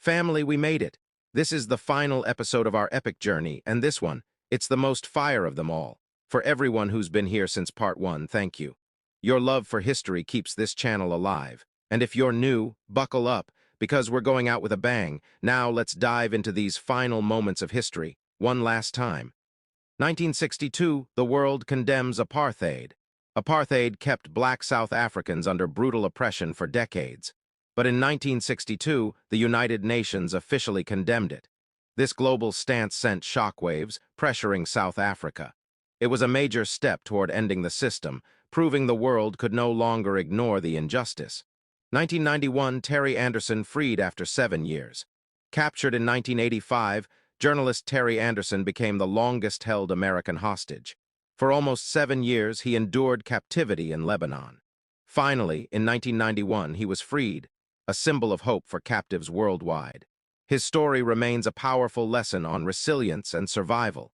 Family, we made it. This is the final episode of our epic journey, and this one, it's the most fire of them all. For everyone who's been here since part one, thank you. Your love for history keeps this channel alive. And if you're new, buckle up, because we're going out with a bang. Now let's dive into these final moments of history, one last time. 1962, the world condemns apartheid. Apartheid kept black South Africans under brutal oppression for decades. But in 1962, the United Nations officially condemned it. This global stance sent shockwaves, pressuring South Africa. It was a major step toward ending the system, proving the world could no longer ignore the injustice. 1991, Terry Anderson freed after 7 years. Captured in 1985, journalist Terry Anderson became the longest-held American hostage. For almost 7 years, he endured captivity in Lebanon. Finally, in 1991, he was freed, a symbol of hope for captives worldwide. His story remains a powerful lesson on resilience and survival.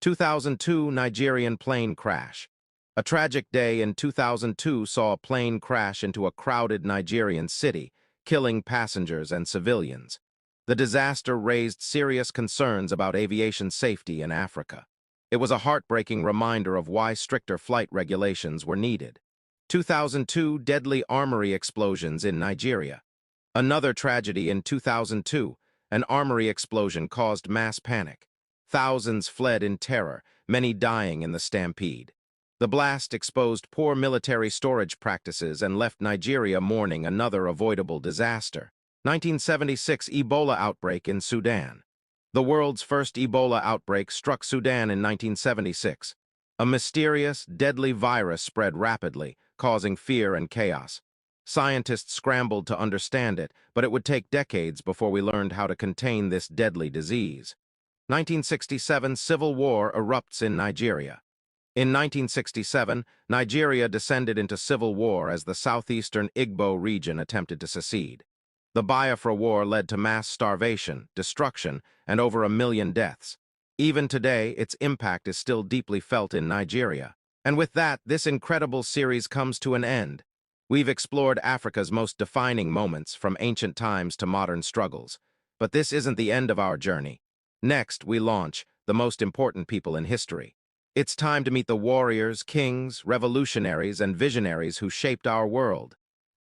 2002 Nigerian plane crash. A tragic day in 2002 saw a plane crash into a crowded Nigerian city, killing passengers and civilians. The disaster raised serious concerns about aviation safety in Africa. It was a heartbreaking reminder of why stricter flight regulations were needed. 2002 deadly armory explosions in Nigeria. Another tragedy in 2002, an armory explosion caused mass panic. Thousands fled in terror, many dying in the stampede. The blast exposed poor military storage practices and left Nigeria mourning another avoidable disaster. 1976 Ebola outbreak in Sudan. The world's first Ebola outbreak struck Sudan in 1976. A mysterious, deadly virus spread rapidly, causing fear and chaos. Scientists scrambled to understand it, but it would take decades before we learned how to contain this deadly disease. 1967 Civil War erupts in Nigeria. In 1967, Nigeria descended into civil war as the southeastern Igbo region attempted to secede. The Biafra War led to mass starvation, destruction, and over 1 million deaths. Even today, its impact is still deeply felt in Nigeria. And with that, this incredible series comes to an end. We've explored Africa's most defining moments, from ancient times to modern struggles. But this isn't the end of our journey. Next, we launch the most important people in history. It's time to meet the warriors, kings, revolutionaries, and visionaries who shaped our world.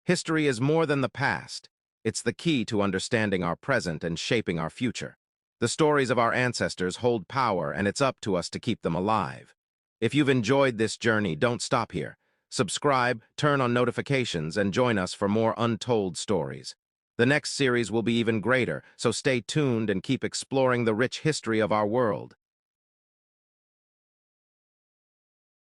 History is more than the past. It's the key to understanding our present and shaping our future. The stories of our ancestors hold power, and it's up to us to keep them alive. If you've enjoyed this journey, don't stop here. Subscribe, turn on notifications, and join us for more untold stories. The next series will be even greater, so stay tuned and keep exploring the rich history of our world.